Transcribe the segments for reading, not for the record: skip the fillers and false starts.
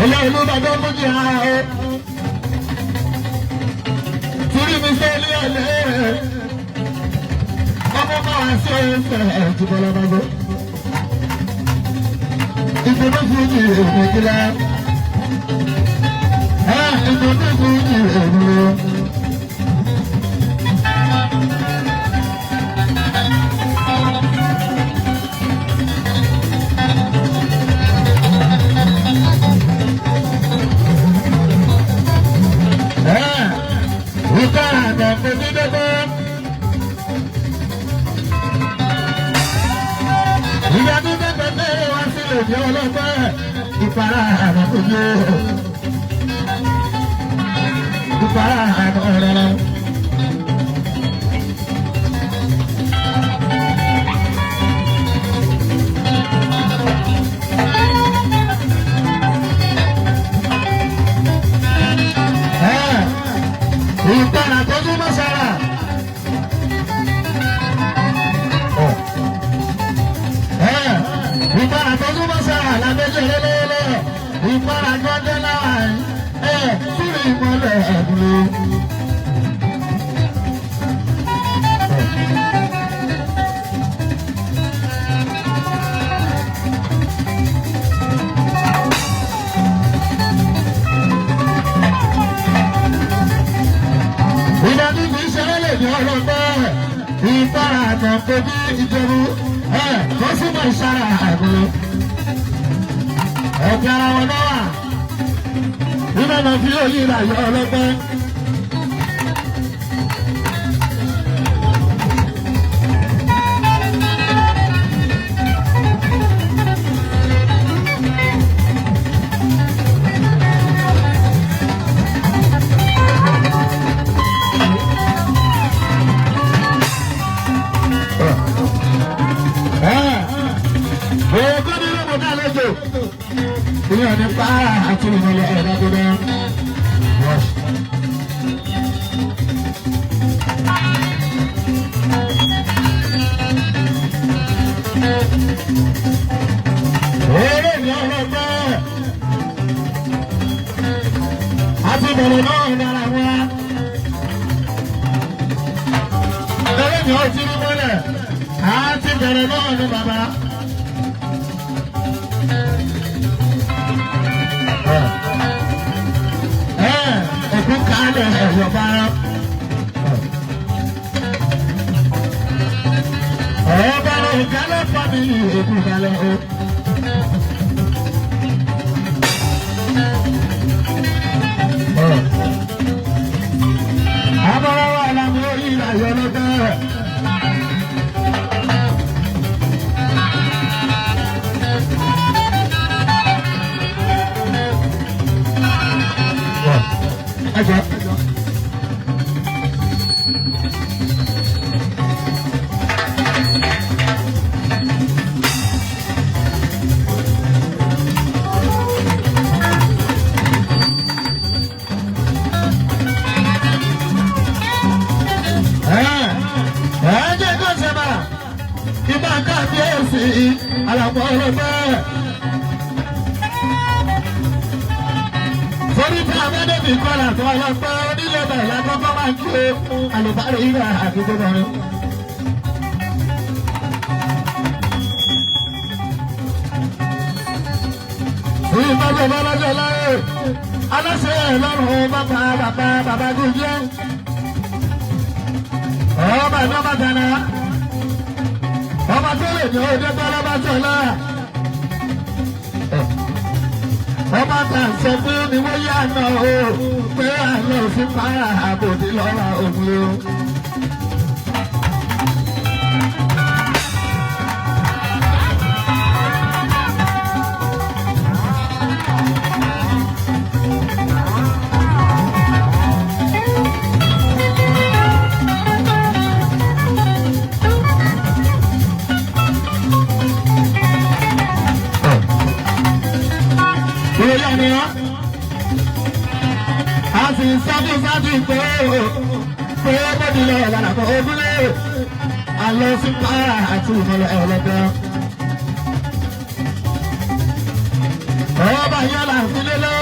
Olúbàdàn méjì ha o. Torí mi fẹ́ lé ọ̀lẹ́. Ọmọ máa ṣe é fẹ́ ẹ̀jú bọ́lá bá gbó. Ìdùnnú fún mi èmi kílá. Ìdùnnú fún mi èmi o. Ìpara àná ojú ìpara àná ọ̀rọ̀. Ìpara tó tún bọ́ sára. Ìpara tó tún bọ́ sára lábẹ́jọ́ lélẹ́lẹ́. Ìpara gbọ́dọ̀ náà fún ìmọ̀lẹ̀ ẹ̀dùnú. Ìdájú kìí ṣẹlẹ̀ lè ní ọlọ́gbẹ́. Ìpara àtọ̀kọ́ bí ìjẹ̀bú tó súnmọ́ ìṣára ẹ̀dùnú. Ọ̀gá ara wọn náà wà. Nígbà náà fi yóò yí ìràyọ̀ ọlọ́gbẹ́. Ògùn ní ló mọ̀ náà lójó. Ìyá ní pààrà àti ìmọ̀lẹ̀ ẹ̀dá tó dẹ́. Èrè ní ọlọ́gbẹ́. Àti ìmọ̀lẹ̀ náà ń dára wá. Èrè ní ọtí ní mọ́lẹ̀. Àti ìbẹ̀rẹ̀ náà ní bàbá. Òkú kálẹ̀ ẹ̀yọ̀ bára. Ọ̀bá ìkálẹ̀ fámìlì òkú kálẹ̀ o. Abọ́lá wà lámú orí ìlàyọ̀ lọ́tẹ̀. Àlàpọ̀ ọlọ́gbẹ́. Sórí tí Amẹ́dẹ́bì kọ́lá tó ọlọ́gbẹ́ onílé bẹ̀rẹ̀ lákọ́kọ́ máa ń gbé àlùbárí ìgbà àdúgbò bẹ̀rẹ̀. Ìbájọ́ bọ́lájọ́ láyé, aláṣẹ lọ́rùn bàbá Gúnjẹ́. Ọba ìjọba tẹ̀lé. Ọba tó lè ní ọdẹ tọ́lá bá tọ́lá. Ọba kan sọ fún mi wọ́n yá àná o pé àná òfin para àbòdì lọ́la òun o. sábì sábì pé bọ́dì lọ lálàbọ̀ ojúlé àlọ́ sí para àti ìmọ̀lẹ̀ ọ̀lọ́gbọ́n. ọba yálà sílé lọ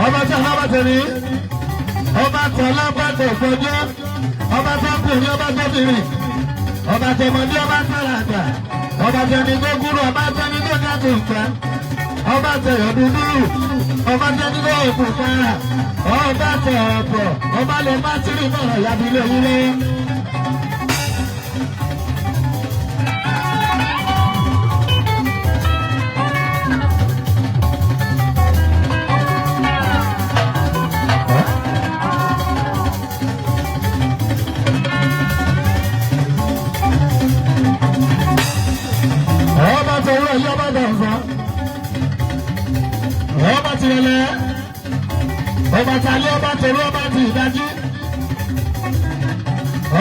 ọba tí ọba tẹ̀lé ọba tẹ̀lé ọba tẹ̀gbọ́jọ́ ọba tẹ̀kùnrin ọba tẹ̀bìrì ọba tẹ̀mọ̀dé ọba tẹ̀lé àgbà ọba tẹ̀ni tó gúrú ọba tẹ̀ni tó dàtò ìgbà ọba tẹ̀yọ̀ dúdú ọba tẹ̀ni tó òkùnkà ọba tẹ̀ ọ̀pọ̀ ọba lè má tìrì mọ̀rọ̀ yàbílẹ̀ yílé. ọba tirẹlẹ ọba tali ọba tẹlẹ ọba ti ìdájí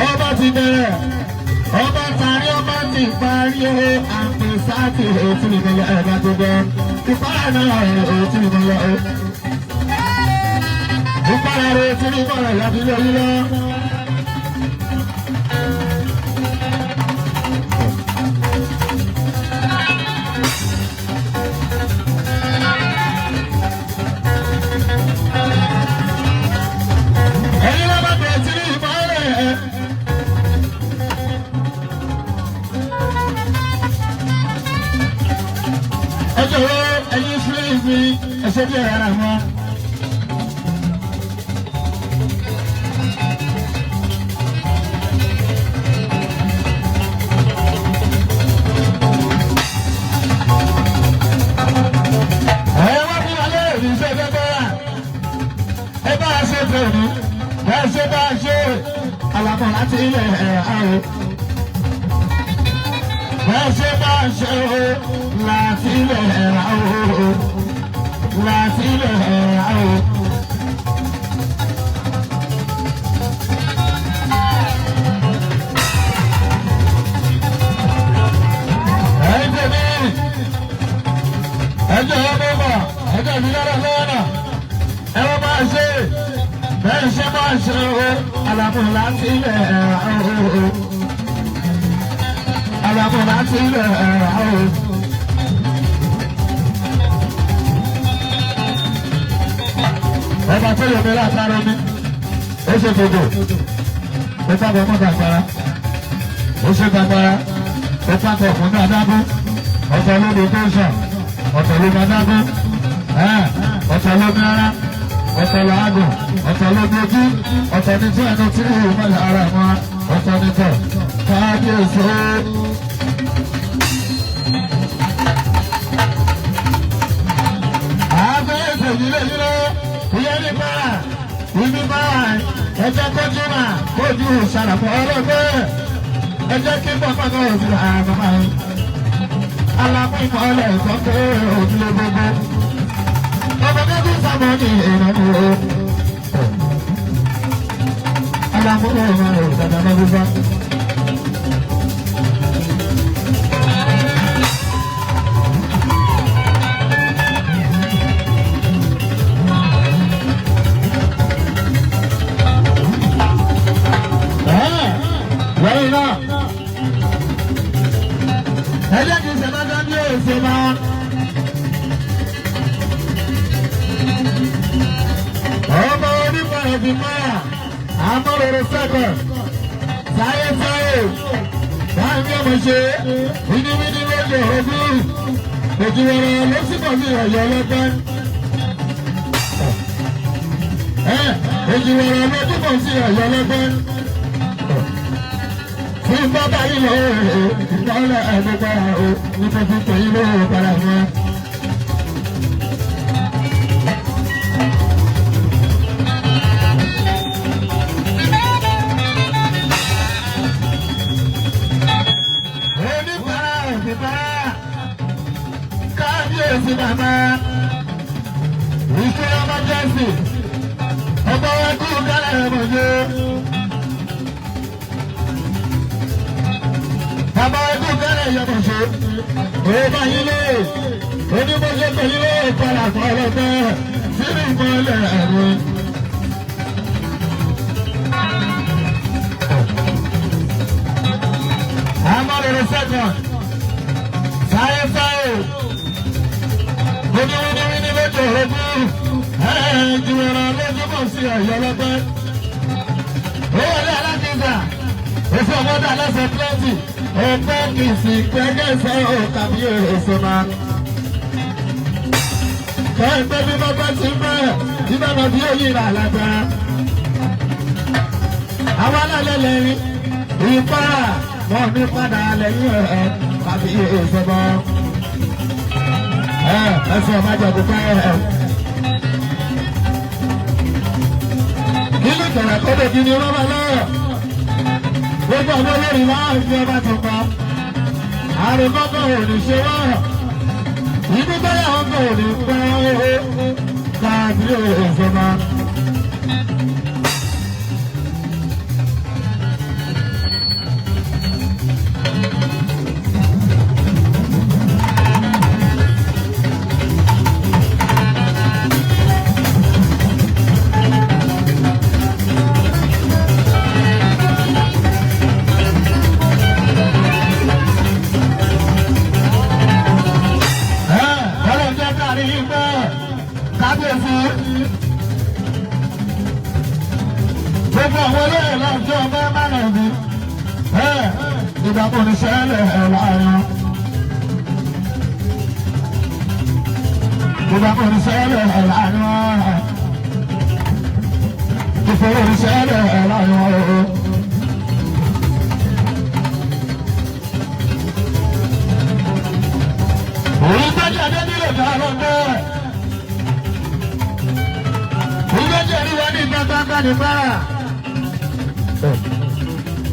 ọba ti bẹ̀rẹ̀ ọba tari ọba ti parí o àpèsáàtì òtún ìmọ̀lẹ̀ ọba tó bẹ ìpara náà òtún ìmọ̀lẹ̀ o ìpara rẹ òtún ìmọ̀lẹ̀ yàtí lórí lọ. ẹ̀yin fúlẹ̀ ìgbì ẹ̀ṣẹ̀ bí ẹ̀rọ wọn. wọ́n fi wọlé èdè iṣẹ́ gbẹ́gbẹ́ rà ẹ bá a ṣe tẹ̀lé ẹ ṣe bá a ṣe àlàbọ̀ láti ilẹ̀ àrò. Ẹ̀ṣẹ̀ bá ṣe o láti ilẹ̀ ẹ̀rá o láti ilẹ̀ ẹ̀rá o. Ẹ̀jẹ̀ mi ẹ̀jẹ̀ ọmọ bọ̀ ẹ̀jẹ̀ mi lọ́rọ̀ lọ́nà ẹ̀rọ bá ṣe ẹ̀ṣẹ̀ bá ṣe o àlàbò láti ilẹ̀ ẹ̀rá o. Àlàbò láti ilẹ̀ ẹ̀rá o. Ọba tó yọ mi látara mi, ó ṣe gbogbo, ó sábà mọ́ gbàgbára, ó ṣe gbàgbára, ó pàtó fún ní adágún, ọ̀tọ̀ ló ní tẹ́sán, ọ̀tọ̀ ló ní adágún, ọ̀tọ̀ ló ní ara, ọ̀tọ̀ ló àgùn, ọ̀tọ̀ ló ní ojú, ọ̀tọ̀ ní tí ẹnu tí ìhùn mọ́lẹ̀ ara wọn, ọ̀tọ̀ ní tọ̀, káàdìyèsí. Yílé ìyá ní bára ibi bára ẹjẹ kójú mà kójú ṣàlàfọ ọlọgbẹ ẹjẹ kí bọpá náà òfin àmàmà alámú ìmọ̀lẹ ìsọpẹ òdúlé gbogbo ọmọdé bí sábọ ní ìrànú o alámú ìmọ̀lẹ ìsọpẹ gbogbo. Ẹjẹ́ kìí ṣe máa ní èsè máa. Ọmọ onímọ̀ ẹ̀dùn máa, àmọ́rọ̀rọ̀ sẹ́kọ̀, sáyé sáyé, báyìí ọmọ ṣe, wíníwíní lójú ogún, òjìwọ̀rọ̀ ló sípò sí ọ̀yọ́ lọ́gbẹ́. Òjìwọ̀rọ̀ ló sípò sí ọ̀yọ́ lọ́gbẹ́. Fún bàbá yìí lọ ìtọ́lẹ̀ ẹ̀dọ́gbára o nípa fífẹ́ yìí lọ padà wọn. Oníbàárà òbíbàárà kábíyèsí bàbá ìṣe ọmọdésì ọmọ ẹkú kálẹ̀ ẹ̀mọ̀jọ́. Bàbá ẹkú kẹ́lẹ̀ yọ̀bọ̀ ṣe, òbá yín lé, onímọ̀ṣẹ́ pẹ̀lú ìpàdà ọlọ́gbẹ́ sínú ìmọ̀lẹ̀ ẹ̀rọ. second. Sáyé. Wíní lójú òrogún. Jùmọ̀ràn lójú kò sí ọ̀yọ́ lọ́gbẹ́. Owó ilé alákìíza. Èso ọmọdé alẹ́sẹ̀ plenty. Ẹgbẹ́ kìsì gbẹ́gẹ́ sọ̀rọ̀ tàbí èso máa. Ẹgbẹ́ bí bọ́bá ti bẹ̀rẹ̀ ìbára bí ó yíra lágbára. Àwọn alálẹ̀ lẹ́yìn ìpara wọn ní padà lẹ́yìn ẹ̀ tàbí èso bọ́. Ẹsẹ̀ ọmọ àjọ̀dún ká ẹ̀. Kí ni kẹ̀rẹ̀ kó lè di ni rọ́bà lọ́wọ́? Gbogbo àwọn olórí máa ń fi ọba tó pa. Àrùn kọ́kọ́ ò ní ṣe wọ́n. Ibi báyà ọkọ̀ ò ní pẹ́ owó káàdì ìjọba. Gbogbo àwọn olóyè lọ́jọ́ ọmọ mẹ́rin bí ìdàpọ̀ oníṣẹ́lẹ̀ láàrin. Ìdàpọ̀ oníṣẹ́lẹ̀ láàrin. Ìfowó oníṣẹ́lẹ̀ láàrin. Òun gbẹ́jẹ̀ adé nílò dáhùn bẹ́ẹ̀. Ìgbẹ́jẹ̀ rí wọn ní gbàgbàgbà ní bára.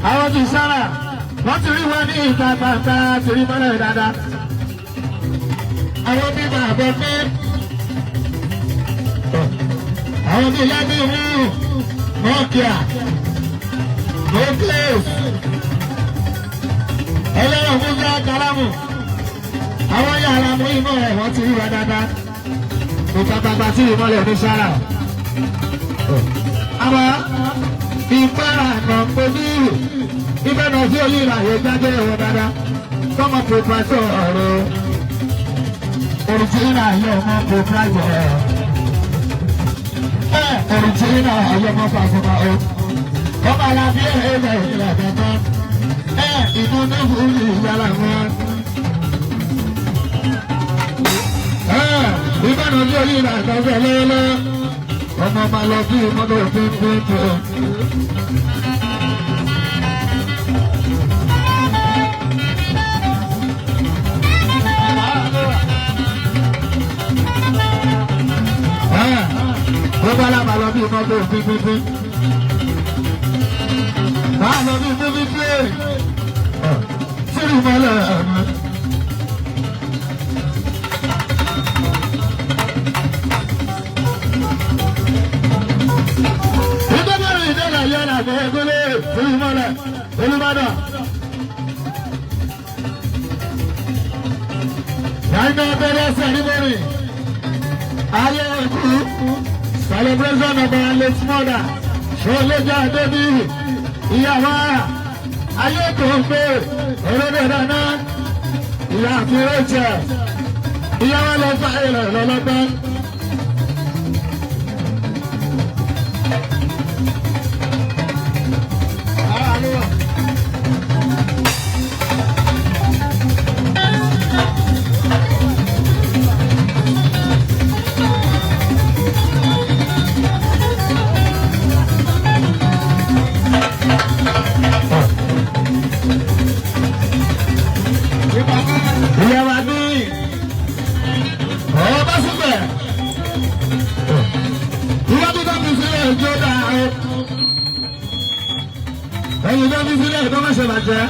Àwọn ti sára wọ́n ti rí wọn ní ìta gbangba ti rí mọ́lẹ̀ dáadáa. Àwọn bí bàbá pé àwọn bí lábí mú mọ́kíà mọ́kílẹ̀s ẹlẹ́wọ̀n fún jẹ́ karamu. Àwọn yàrá mú ìmọ̀ ẹ̀ wọ́n ti rí wọn dáadáa. Ìta gbangba tí ìmọ̀lẹ̀ ní sára. Àwọn ìpara kan pẹ̀lú ibẹ̀ náà tí oyè ìlàyé jáde ẹ̀rọ dáadáa tọmọ pòpáṣọ ọ̀rọ̀ òrìjìnà ayé ọmọ pòpáṣọ òrìjìnà ayé ọmọ pàṣẹpà ọ ọmọ alábí ẹ̀rẹ́ ìlà kankan ìlú níbu ìyára wọn. Ibẹ̀ náà tí oyè ìlàyé jáde lọ́wọ́lọ́wọ́ ọmọ máa lọ bí mọ́tò pínpín. Gbogbo alábàá lọ bí mọ́tò pínpín. Máa lọ bí pínpín. Sírì mọ́lẹ̀ ẹ̀mí. Yàrá gbẹ́gbẹ́lé olùmọ̀lẹ̀ olùmọ̀dà. Yàrá abẹ́rẹ́ sẹ́rímọ́nì. Ayé ẹ̀kú celebration of our late mother. Ṣọlẹ́jà Adébí ìyàwó ayé tó ń pè òróró dáná. Ìyá àti Rachel ìyàwó lọ fà ilẹ̀ lọ́lọ́gbẹ́. Ẹ̀yin tó fi sílẹ̀ tó má ṣe bàjẹ́.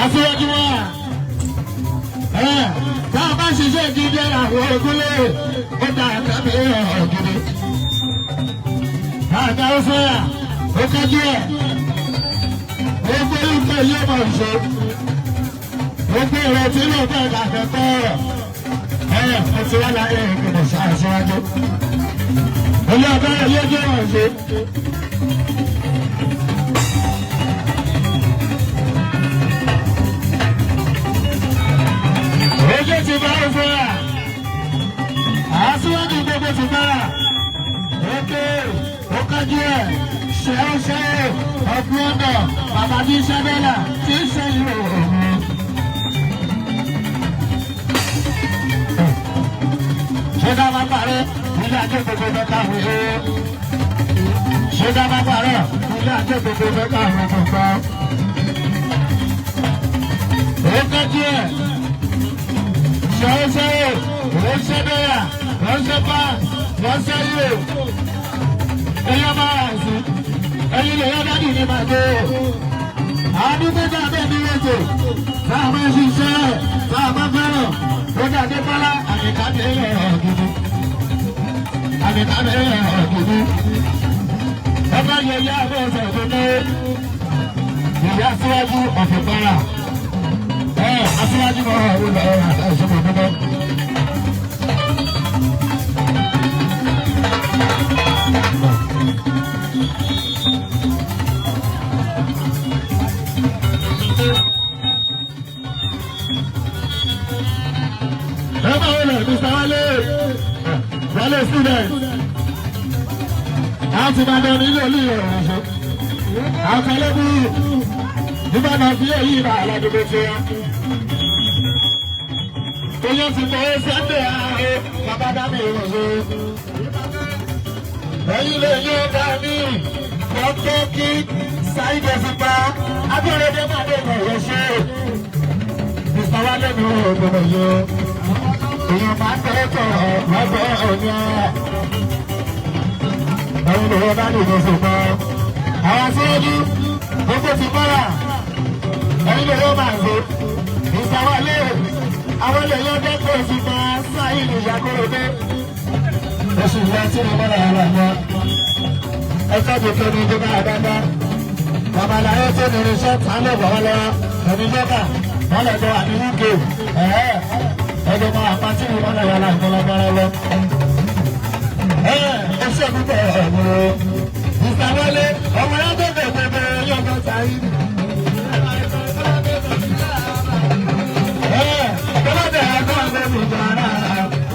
Aṣíwájú wa. Tá a bá ṣiṣẹ́ gidi àwọn ògúnlé, ó dá àtàbí ọ̀gidi. Àgbà ó fẹ́yà, ó kájú ẹ̀. Ó gbé ìfẹ́ yóò mọ̀ ṣe. Ó gbé ìrètí ló bẹ̀ dàgbẹ́kọ̀ ọ̀rọ̀. Ó ti wá láyé ìpínlẹ̀ ṣáàṣíwájú. Olú abẹ́rẹ́ yóò jẹ́ wọ̀n ṣe. Ojú ti bá ń fẹ́yà. Aṣíwájú gbogbo ti bára. Ó gbé ó kájú ẹ̀. Ṣé ọ̀gbìn ọ̀dọ̀ bàbá ní Sábẹ́là tí ń ṣe ìlú òun. Ṣé ká máa parẹ́ ilé ajé gbogbo fẹ́ káwọn ṣe? Ṣé ká máa parẹ́ ilé ajé gbogbo fẹ́ káwọn gbogbo? Ó kájú ẹ̀. Ṣé ó ṣe bẹ́yà, ó ṣe bá, ó ṣe yìí. Ẹyọ máa rà sí. Ẹyin lè yọ dádì ní màdé. Àdúgbò jáde ní ètò. Tá a máa ṣiṣẹ́, tá a máa fẹ́ràn. Ó jáde bọ́lá àmìkàdé gidi. Àmìkàdé gidi. Ọba yẹ yá abẹ́ ọ̀sẹ̀ tó ní. Ìyá Aṣíwájú ọ̀fẹ́ bọ́lá. Aṣíwájú mọ̀ ọ́ lọ àtàṣe mọ̀ dúdú. Wale student. Àti Ìbàdàn nílò lílo ìrìnàjò. Àkàlẹ́bù Ìbàdàn fi èyí ìbà aládùúgbò tí wọ́n. Oyún ti mọ̀ ẹ́ sẹ́ńdẹ̀ ààrẹ bàbá dábì ìrìnàjò. Ẹ̀yin lè yọ dání. Dr. Kid Saheed Òṣùpá Abọ́rẹ̀dé Màdé ìmọ̀ ṣe. Mr. Wale ní ògbómọ̀ yọ. Èèyàn máa ń tẹ́tọ̀ lọ́gbọ́ ọ̀nà. Ẹ̀yin lè yọ dání Òṣùpá. Àwọn aṣáájú gbogbo ti bọ́ra. Ẹ̀yin lè yọ máa ṣe. Mr. Wale àwọn lè yọ Dr. Òṣùpá Saheed Ìyàkóròdé. Oṣù ìlú ẹtí ni wọ́n lọ́wọ́ lọ́wọ́. Ẹjọ́ tó kéde tó bá dáadáa. Babaláyé tó ní irinṣẹ́ tán lè bọ̀ wọ́n lọ́wọ́. Ẹni jọ́gà wọ́n lè jọ àní UK. Ẹjọ́ máa pàtí ni wọ́n lè yọ láti lọ́gbọ́rọ́ lọ. Oṣù púpọ̀ ọ̀gbọ̀n. Mr. Wale ọmọ yẹn tó bẹ̀rẹ̀ yọ̀gbọ́n Saheed. Tọ́lọ́dẹ̀ ẹ̀kọ́ ọ̀gbẹ́ mi jọ ara.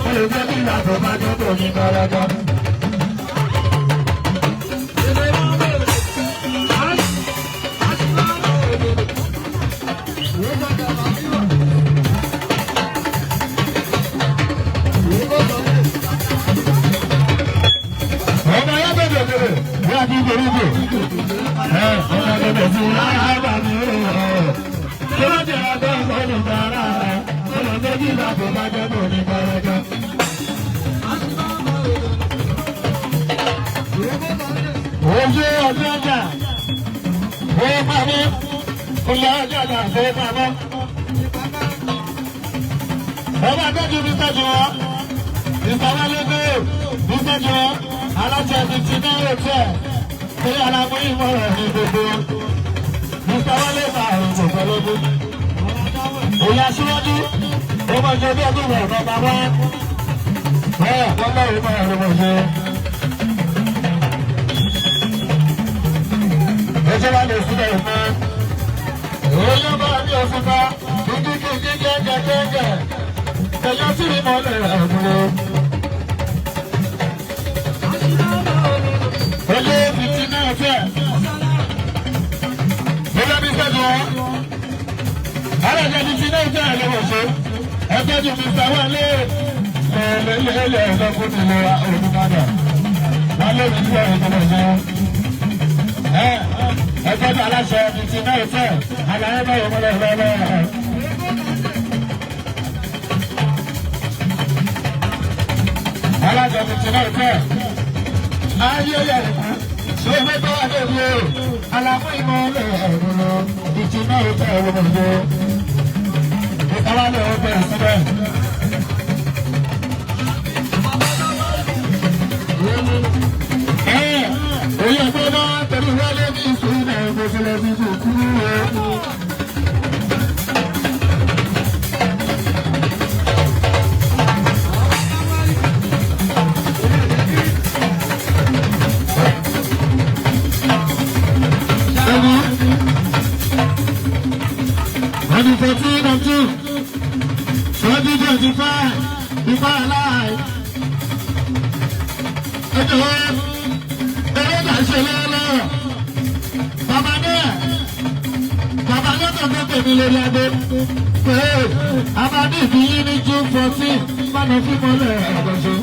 Ó lè jẹ́ kí ìgbà tó bá jọ́ tó ní kọ́lọ́jọ́. Ọmọ yẹn bẹ̀rẹ̀ bí a ti gbèrú bò. Ọmọ yẹn bẹ̀rẹ̀ sí láàbà mi rẹ̀. Tọ́lọ́dẹ̀ ẹ̀kọ́ ọ̀gbẹ́ mi jọ ara. Ó lè jẹ́ kí ìgbà tó bá jọ́ tó ní kọ́lọ́jọ́. Ojú ọjọ́ ọjà, owó pamọ́, olè ọjọ́ ọjà fowó pamọ́. Ọba tọ́jú Mr. Jùwọ́, Mr. Wale gbé, Mr. Jùwọ́, aláṣẹ ti náà rò tẹ̀, pé alámú ìmọ̀ràn ní gbogbo. Mr. Wale bá àrùn gbogbo lógún. Òyà síwájú, ó mọ̀ jẹ́ bí ọdún rẹ̀ bàbá wá. Wọ́n bá ìmọ̀ ẹ̀rọ mọ̀ ṣe. Ẹjọ́ wa lè sílẹ̀ ìfẹ́. Èèyàn bá ní Òṣùpá, kíkíkí gẹ́gẹ́gẹ́gẹ́. Èèyàn sì rí mọ́lẹ̀ ẹ̀dúró. Olé fìtí náà fẹ́. Bọ́lá bí sẹ́jọ́ wọn. Alájà fìtí náà fẹ́ lọ́wọ́ ṣe. Ẹgbẹ́ ju Mr. Wale. Ẹlẹ́lẹ́ ẹ̀dọ́gbọ́n ti lọ Olùbàdàn. Wọ́n lé mi sí ọ̀rọ̀ ìjọba ìjọba. Ẹgbẹ́ tó aláṣẹ fìtí náà fẹ́. Àlàyé báyìí mọ́lẹ̀ lọ́wọ́. Aláṣẹ fìtí náà fẹ́. Ayé yẹ̀rẹ̀ Ewé tó wà lórí o, àlàmú ìmọ̀lẹ̀ ẹ̀rù lọ, ìjìnà ìfẹ́ ẹ̀rù lọ. Ìtawà lè ó bẹ̀rẹ̀ síbẹ̀. Oyè gbọ́dọ̀ tẹ̀lé wọlé ní ìṣúná ìgbésílẹ̀ bí kò kú o. On the 14th of June, 2025, before alive. Bàbá náà tó tèmi lórí adé. Abadé ìfìyín ní June 14, báná fún mọ́lẹ̀ àgbàṣe.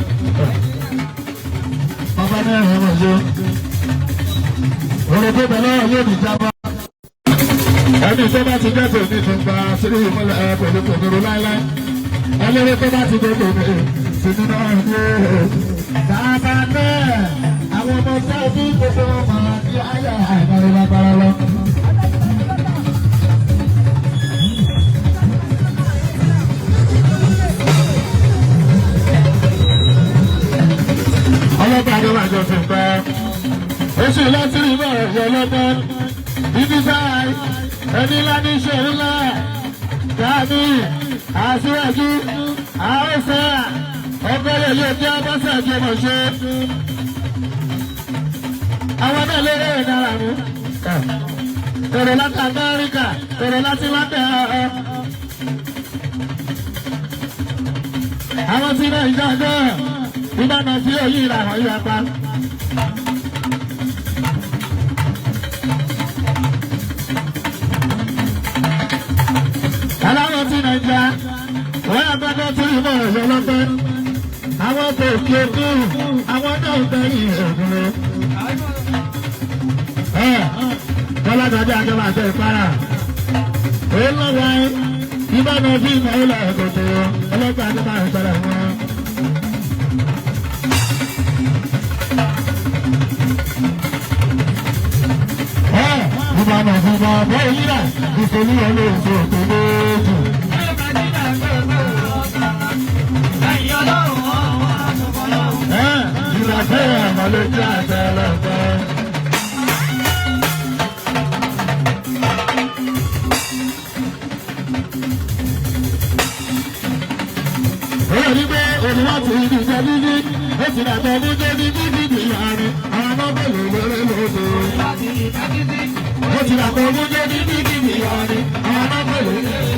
Bàbá náà rẹ̀ wọ̀ ṣe. Òròdó bẹ̀rẹ̀ yóò ní jábọ̀. Ẹni tó bá ti jẹ́ tòní tó ń gba sírí ìmọ̀lẹ̀ pẹ̀lú kòkòrò láíláí. Ẹlẹ́rìí tó bá ti gbé tòní sínú náà ń gbé. Bàbá náà àwọn ọmọ tó bí gbogbo ọmọ àti ayé àìmọ̀rẹ́ lágbára lọ. Ọlọ́pàá ló máa jọ sí nǹkan. Oṣù láti rí bọ̀ ẹ̀yọ́ ọlọ́pàá. Ibi sáà ẹni ńlá ní iṣẹ́ ńlá. Dàbí àṣíwájú àwòsàn ọgbẹ́rẹ́ yóò jẹ́ abọ́sẹ̀ ìjọba ṣe. Àwọn náà lérè ìdára mú. Èrò láti Amẹ́ríkà, èrò láti London ọ̀ọ́. Àwọn tí náà ìjọba ìbáná tí ó yí ìlànà yíya pa. Aláwọ̀ tí Nàìjíríà wọ́n yà gbọ́dọ̀ tí ìmọ̀ ẹ̀yọ́ lọ́pẹ́. Àwọn tó kí ojú àwọn náà gbẹ̀yìn ẹ̀gbọ́n. Bọ́lájọ́dé àjọba àti ìpara. Ó lọ́wọ́ ìbáná bí ìmọ̀ ilẹ̀ ẹ̀kọ́tọ̀ ọlọ́gbà àjọba ìpara wọn. Ìbáná ìbáná bọ́ ìyíra ìṣòlú ọlọ́ọ̀ṣọ́ tó lóòjù. Ìrọ̀sẹ́ àmàlẹ́jì àtẹlẹ́fẹ́. Ó rí pé olùwà tí ìdí jẹ́ dídí, ó ti dàgbà ní jẹ́ dídí dídí láàrin àwọn ọmọbìnrin lórí lóde. Ó ti dàgbà ní jẹ́ dídí dídí láàrin àwọn ọmọbìnrin.